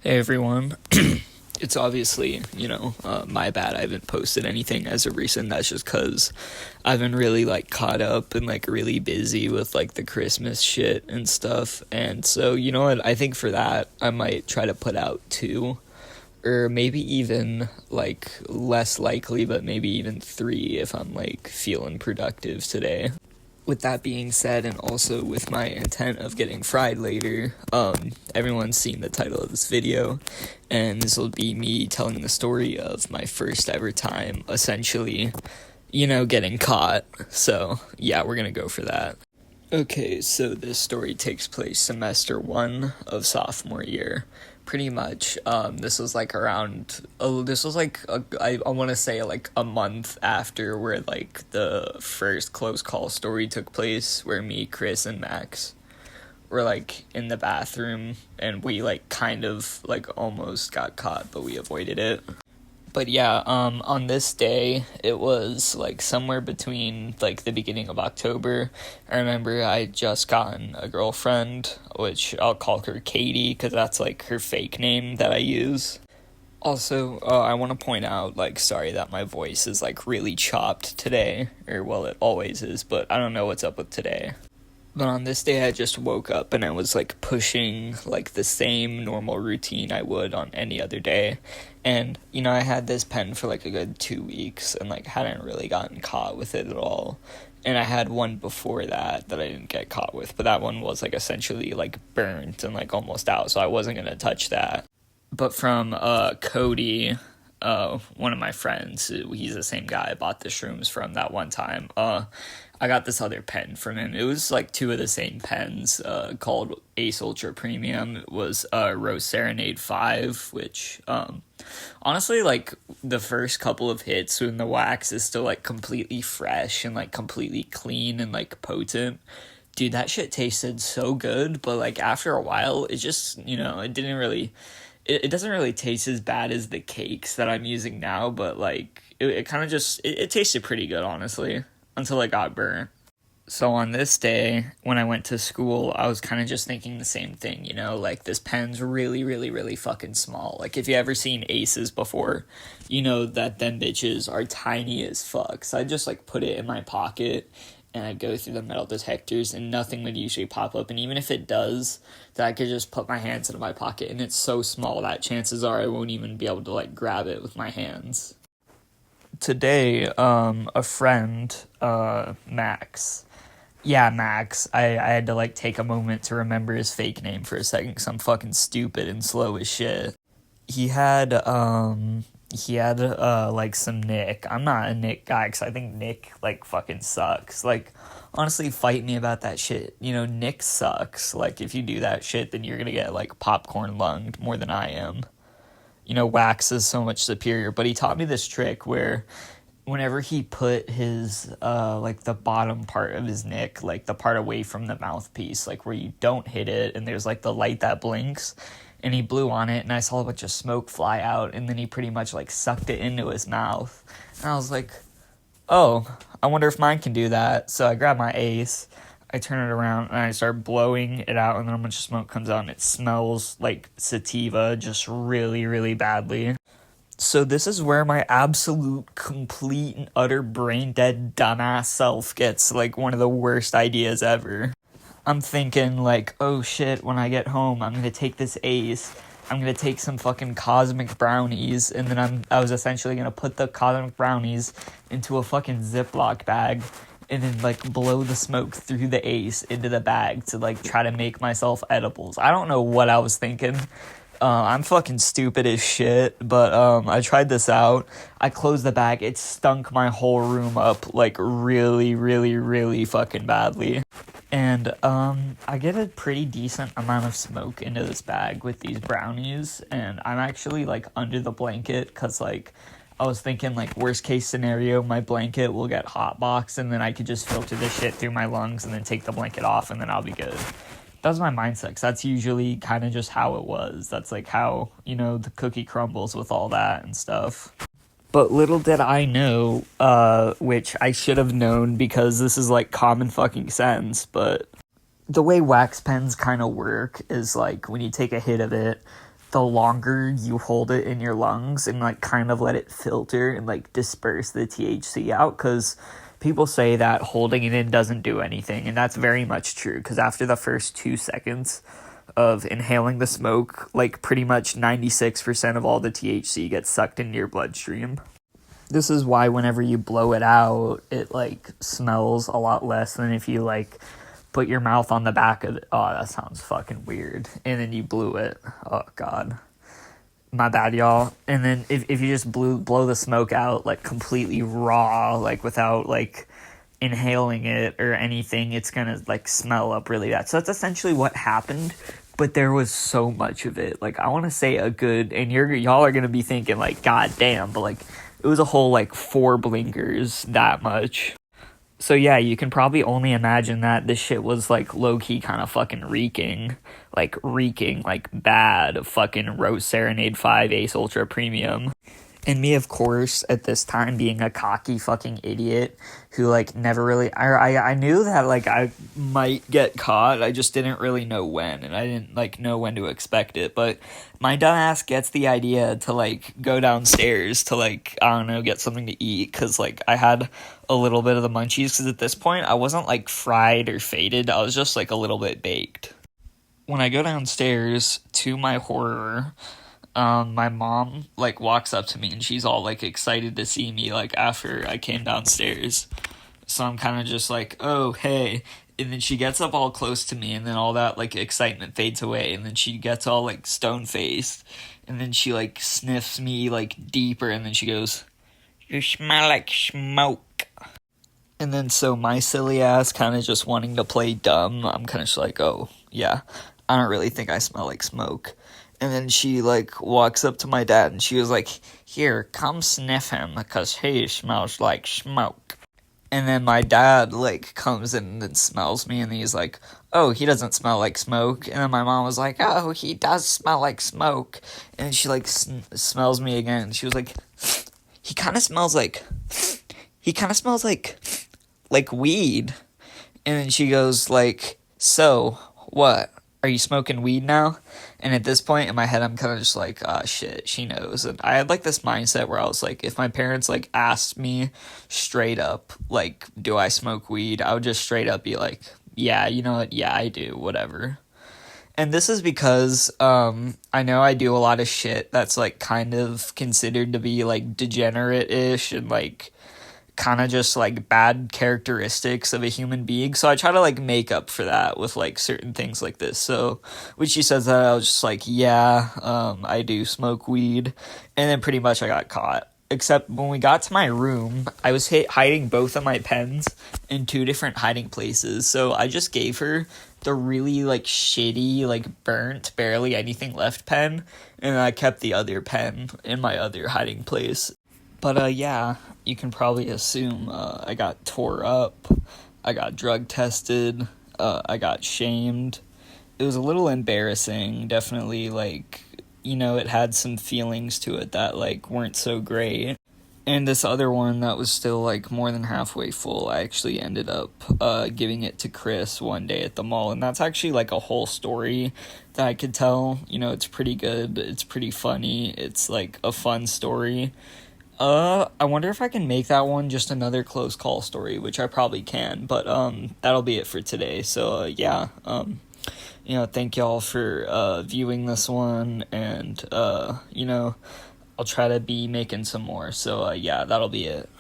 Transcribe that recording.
Hey everyone. It's obviously, my bad I haven't posted anything as of recent. That's just because I've been really, caught up and, really busy with, the Christmas shit and stuff. And so, you know what? I think for that, I might try to put out two. Or maybe even, less likely, but maybe even three if I'm, feeling productive today. With that being said, and also with my intent of getting fried later, everyone's seen the title of this video, and this will be me telling the story of my first ever time, essentially, getting caught. So, yeah, we're gonna go for that. Okay, so this story takes place semester 1 of sophomore year. Pretty much, this was around, I want to say a month after where the first close call story took place, where me, Chris, and Max were in the bathroom, and we kind of almost got caught, but we avoided it. But yeah, on this day, it was, somewhere between, the beginning of October. I remember I had just gotten a girlfriend, which I'll call her Katie, because that's, her fake name that I use. Also, I want to point out, sorry that my voice is, really chopped today, or, well, it always is, but I don't know what's up with today. But on this day, I just woke up and I was, pushing, the same normal routine I would on any other day. And, I had this pen for, a good 2 weeks and, hadn't really gotten caught with it at all. And I had one before that I didn't get caught with. But that one was, essentially, burnt and, almost out. So I wasn't going to touch that. But from, Cody, one of my friends, he's the same guy I bought the shrooms from that one time, I got this other pen from him. It was two of the same pens, called Ace Ultra Premium. It was Rose Serenade 5, which honestly, the first couple of hits when the wax is still completely fresh and completely clean and potent, dude, that shit tasted so good. But after a while, it just, it didn't really, it doesn't really taste as bad as the cakes that I'm using now, but it kind of just, it tasted pretty good, honestly, until it got burnt. So on this day, when I went to school, I was kind of just thinking the same thing, this pen's really, really, really fucking small. If you ever seen Aces before, you know that them bitches are tiny as fuck. So I just put it in my pocket and I'd go through the metal detectors and nothing would usually pop up. And even if it does, that I could just put my hands into my pocket and it's so small that chances are I won't even be able to grab it with my hands. Today, a friend, Max. Yeah, Max. I had to take a moment to remember his fake name for a second because I'm fucking stupid and slow as shit. He had some Nick. I'm not a Nick guy because I think Nick fucking sucks. Honestly, fight me about that shit. Nick sucks. If you do that shit, then you're gonna get popcorn lunged more than I am. Wax is so much superior, but he taught me this trick where whenever he put his, the bottom part of his neck, the part away from the mouthpiece, where you don't hit it, and there's, the light that blinks, and he blew on it, and I saw a bunch of smoke fly out, and then he pretty much, sucked it into his mouth, and I was like, oh, I wonder if mine can do that. So I grabbed my Ace, I turn it around, and I start blowing it out, and then a bunch of smoke comes out, and it smells like sativa just really, really badly. So this is where my absolute, complete, and utter brain-dead dumbass self gets, one of the worst ideas ever. I'm thinking, oh shit, when I get home, I'm gonna take this Ace, I'm gonna take some fucking cosmic brownies, and then I was essentially gonna put the cosmic brownies into a fucking Ziploc bag, and then, blow the smoke through the Ace into the bag to, try to make myself edibles. I don't know what I was thinking. I'm fucking stupid as shit, but, I tried this out. I closed the bag. It stunk my whole room up, really, really, really fucking badly. And, I get a pretty decent amount of smoke into this bag with these brownies, and I'm actually, under the blanket, because, I was thinking, worst case scenario, my blanket will get hotboxed, and then I could just filter this shit through my lungs, and then take the blanket off, and then I'll be good. That was my mindset, because that's usually kind of just how it was. That's, how, the cookie crumbles with all that and stuff. But little did I know, which I should have known, because this is, common fucking sense, but the way wax pens kind of work is, when you take a hit of it, the longer you hold it in your lungs and like kind of let it filter and like disperse the THC out, because people say that holding it in doesn't do anything, and that's very much true, because after the first 2 seconds of inhaling the smoke, like pretty much 96% of all the THC gets sucked into your bloodstream. This is why whenever you blow it out, it like smells a lot less than if you like put your mouth on the back of it. Oh, that sounds fucking weird. And then you blew it. Oh, God. My bad, y'all. And then if you just blow the smoke out, like, completely raw, like, without, like, inhaling it or anything, it's gonna, like, smell up really bad. So that's essentially what happened, but there was so much of it. Like, I want to say a good, and y'all are gonna be thinking, like, God damn, but, like, it was a whole, like, 4 blinkers, that much. So yeah, you can probably only imagine that this shit was like low-key kind of fucking reeking, like bad fucking Rose Serenade 5 Ace Ultra Premium. And me, of course, at this time being a cocky fucking idiot who like never really, I knew that like I might get caught, I just didn't really know when, and I didn't like know when to expect it, but my dumbass gets the idea to like go downstairs to like, I don't know, get something to eat, because like I had a little bit of the munchies, because at this point I wasn't like fried or faded, I was just like a little bit baked. When I go downstairs, to my horror, my mom like walks up to me and she's all like excited to see me like after I came downstairs. So I'm kind of just like, oh, hey. And then she gets up all close to me, and then all that like excitement fades away, and then she gets all like stone faced, and then she like sniffs me like deeper, and then she goes, "You smell like smoke." And then so my silly ass kind of just wanting to play dumb, I'm kind of just like, oh yeah, I don't really think I smell like smoke. And then she, like, walks up to my dad, and she was like, here, come sniff him, because he smells like smoke. And then my dad, like, comes in and smells me, and he's like, oh, he doesn't smell like smoke. And then my mom was like, oh, he does smell like smoke. And then she, like, smells me again, and she was like, he kind of smells like weed. And then she goes, like, so, what? Are you smoking weed now? And at this point in my head, I'm kind of just like, ah, shit, she knows. And I had like this mindset where I was like, if my parents like asked me straight up, like, do I smoke weed? I would just straight up be like, yeah, you know what? Yeah, I do, whatever. And this is because I know I do a lot of shit that's like kind of considered to be like degenerate-ish and like kind of just like bad characteristics of a human being, so I try to like make up for that with like certain things like this. So when she says that, I was just like, yeah, I do smoke weed. And then pretty much I got caught, except when we got to my room, I was hiding both of my pens in 2 different hiding places. So I just gave her the really like shitty, like burnt, barely anything left pen, and I kept the other pen in my other hiding place. But, yeah, you can probably assume, I got tore up, I got drug tested, I got shamed. It was a little embarrassing, definitely, like, you know, it had some feelings to it that, like, weren't so great. And this other one that was still, like, more than halfway full, I actually ended up, giving it to Chris one day at the mall, and that's actually, like, a whole story that I could tell. You know, it's pretty good, it's pretty funny, it's, like, a fun story. I wonder if I can make that one just another close call story, which I probably can, but, that'll be it for today. So, yeah, you know, thank y'all for, viewing this one, and, you know, I'll try to be making some more. So, yeah, that'll be it.